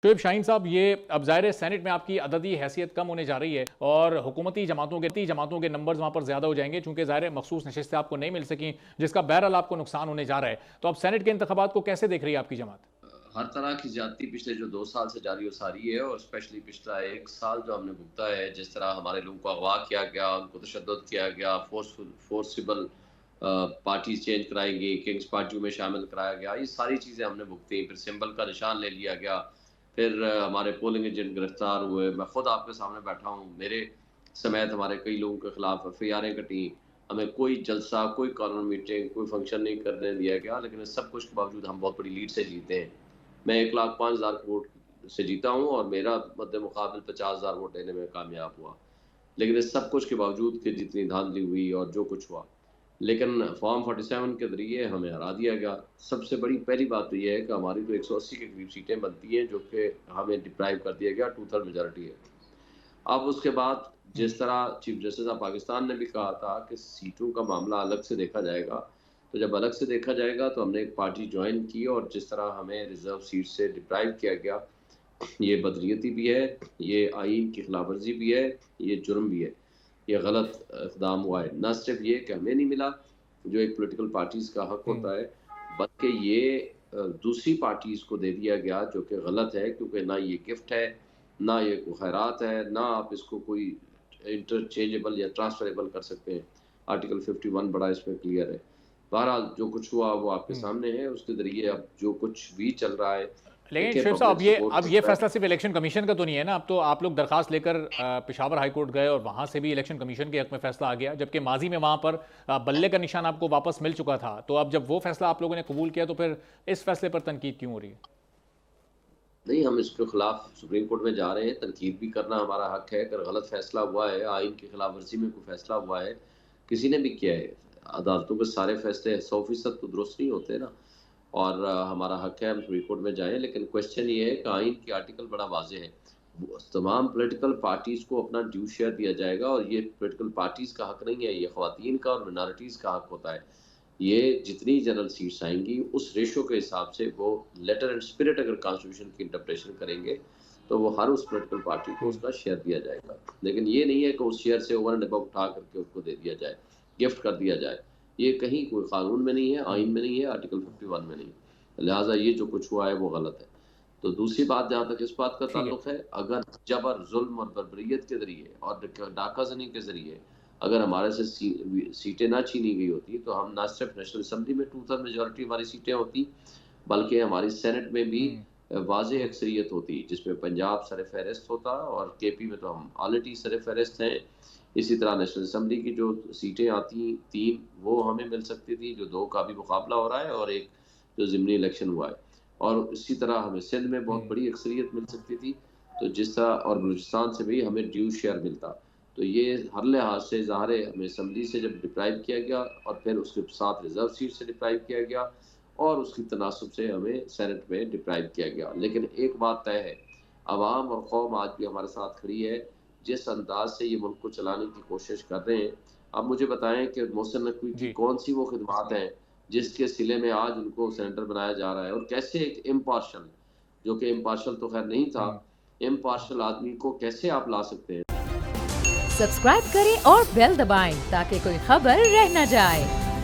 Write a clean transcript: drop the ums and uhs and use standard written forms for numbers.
شعیب شاہین صاحب، یہ اب ظاہر ہے سینٹ میں آپ کی عددی حیثیت کم ہونے جا رہی ہے اور حکومتی جماعتوں کے نمبرز وہاں پر زیادہ ہو جائیں گے، چونکہ ظاہر ہے مخصوص نشستیں آپ کو نہیں مل سکیں، جس کا بہرحال آپ کو نقصان ہونے جا رہا ہے۔ تو اب سینٹ کے انتخابات کو کیسے دیکھ رہی ہے آپ کی جماعت؟ ہر طرح کی زیادتی پچھلے جو 2 سال سے جاری و ساری ہے، اور اسپیشلی پچھلا 1 سال جو ہم نے بھگتا ہے، جس طرح ہمارے لوگوں کو اغوا کیا گیا، ان کو تشدد کیا گیا، فورسیبل پارٹیز چینج کرائی گئی، کنگز پارٹیوں میں شامل کرایا گیا، یہ ساری چیزیں ہم نے بھگتی ہیں۔ پھر سمبل کا نشان لے لیا گیا، پھر ہمارے پولنگ ایجنٹ گرفتار ہوئے، میں خود آپ کے سامنے بیٹھا ہوں، میرے سمیت ہمارے کئی لوگوں کے خلاف ایف آئی آریں کٹیں، ہمیں کوئی جلسہ، کوئی کارنر میٹنگ، کوئی فنکشن نہیں کرنے دیا گیا، لیکن اس سب کچھ کے باوجود ہم بہت بڑی لیڈ سے جیتے ہیں۔ میں 1,05,000 ووٹ سے جیتا ہوں اور میرا مد مقابل 50,000 ووٹ لینے میں کامیاب ہوا، لیکن اس سب کچھ کے باوجود کہ جتنی دھاندلی ہوئی اور جو کچھ ہوا، لیکن فارم 47 کے ذریعے ہمیں ہرا دیا گیا۔ سب سے بڑی پہلی بات تو یہ ہے کہ ہماری تو 180 کے قریب سیٹیں بنتی ہیں، جو کہ ہمیں ڈپرائیو کر دیا گیا، 2/3 میجارٹی ہے۔ اب اس کے بعد جس طرح چیف جسٹس آف پاکستان نے بھی کہا تھا کہ سیٹوں کا معاملہ الگ سے دیکھا جائے گا، تو جب الگ سے دیکھا جائے گا تو ہم نے ایک پارٹی جوائن کی، اور جس طرح ہمیں ریزرو سیٹ سے ڈپرائیو کیا گیا، یہ بدریتی بھی ہے، یہ آئین کی خلاف ورزی بھی ہے، یہ جرم بھی ہے، یہ غلط اقدام ہوا ہے۔ نہ صرف یہ کہ ہمیں نہیں ملا جو ایک پولیٹیکل پارٹیز کا حق ہوتا ہے، بلکہ یہ دوسری پارٹیز کو دے دیا گیا، جو کہ غلط ہے، کیونکہ نہ یہ گفٹ ہے، نہ یہ کوئی خیرات ہے، نہ آپ اس کو کوئی انٹرچینجبل یا ٹرانسفریبل کر سکتے ہیں۔ آرٹیکل 51 بڑا اس میں کلیئر ہے۔ بہرحال جو کچھ ہوا وہ آپ کے سامنے ہے، اس کے ذریعے اب جو کچھ بھی چل رہا ہے، لیکن دیکھیں شعیب صاحب، پبلک سپورٹ اب یہ فیصلہ صرف الیکشن کمیشن کا تو نہیں ہے نا؟ اب تو آپ لوگ درخواست لے کر پشاور ہائی کورٹ گئے اور وہاں سے بھی الیکشن کمیشن کے حق میں فیصلہ آ گیا، جبکہ ماضی میں وہاں پر بلے کا نشان آپ کو واپس مل چکا تھا۔ تو اب جب وہ فیصلہ آپ لوگوں نے قبول کیا تو پھر اس فیصلے پر تنقید کیوں ہو رہی ہے؟ نہیں، ہم اس کے خلاف سپریم کورٹ میں جا رہے ہیں، تنقید بھی کرنا ہمارا حق ہے۔ اگر غلط فیصلہ ہوا ہے، آئین کی خلاف ورزی میں کوئی فیصلہ ہوا ہے، کسی نے بھی کیا ہے، عدالتوں کے سارے فیصلے 100% تو درست نہیں ہوتے نا، اور ہمارا حق ہے ہم سپریم کورٹ میں جائیں، لیکن کوشچن یہ ہے کہ آئین کی آرٹیکل بڑا واضح ہے، تمام پولیٹیکل پارٹیز کو اپنا ڈیو شیئر دیا جائے گا، اور یہ پولیٹیکل پارٹیز کا حق نہیں ہے، یہ خواتین کا اور منارٹیز کا حق ہوتا ہے۔ یہ جتنی جنرل سیٹس آئیں گی اس ریشو کے حساب سے وہ لیٹر اینڈ اسپرٹ اگر کانسٹیٹیوشن کی انٹرپریشن کریں گے تو وہ ہر اس پولیٹیکل پارٹی کو اس کا شیئر دیا جائے گا، لیکن یہ نہیں ہے کہ اس شیئر سے اوور اینڈ ابو اٹھا کر کے اس کو دے دیا جائے، گفٹ کر دیا جائے۔ یہ کہیں کوئی قانون میں نہیں ہے، آئین میں نہیں ہے، آرٹیکل 51 میں نہیں ہے، لہٰذا یہ جو کچھ ہوا ہے وہ غلط ہے۔ تو دوسری بات جہاں تک اس بات کا ٹھیک ہے۔ تعلق ہے، اگر جبر، ظلم اور بربریت کے ذریعے اور ڈاکہ زنی کے ذریعے اگر ہمارے سے سیٹیں نہ چھینی گئی ہوتی تو ہم نہ صرف نیشنل اسمبلی میں 2/3 میجورٹی ہماری سیٹیں ہوتی، بلکہ ہماری سینٹ میں بھی واضح اکثریت ہوتی، جس میں پنجاب سر فہرست ہوتا، اور کے پی میں تو ہم آلریڈی سر فہرست ہیں۔ اسی طرح نیشنل اسمبلی کی جو سیٹیں آتی 3 وہ ہمیں مل سکتی تھی، جو 2 کا بھی مقابلہ ہو رہا ہے، اور ایک جو ضمنی الیکشن ہوا ہے، اور اسی طرح ہمیں سندھ میں بہت بڑی اکثریت مل سکتی تھی، تو جس طرح اور بلوچستان سے بھی ہمیں ڈیو شیئر ملتا۔ تو یہ ہر لحاظ سے ظاہر ہے، ہمیں اسمبلی سے جب ڈپرائیو کیا گیا اور پھر اس کے ساتھ ریزرو سیٹ سے ڈپرائیو کیا گیا، اور اس کی تناسب سے ہمیں سینٹ میں ڈپرائیو کیا گیا، لیکن ایک بات طے ہے، عوام اور قوم آج بھی ہمارے ساتھ کھڑی ہے، جس انداز سے یہ ملک کو چلانے کی کوشش کر رہے ہیں۔ اب مجھے بتائیں کہ محسن نقوی کی کون سی وہ خدمات ہیں جس کے صلے میں آج ان کو سینیٹر بنایا جا رہا ہے، اور کیسے ایک امپارشل، جو کہ امپارشل تو خیر نہیں تھا، امپارشل آدمی کو کیسے آپ لا سکتے ہیں؟ سبسکرائب کریں اور بیل دبائیں تاکہ کوئی خبر رہ نہ جائے۔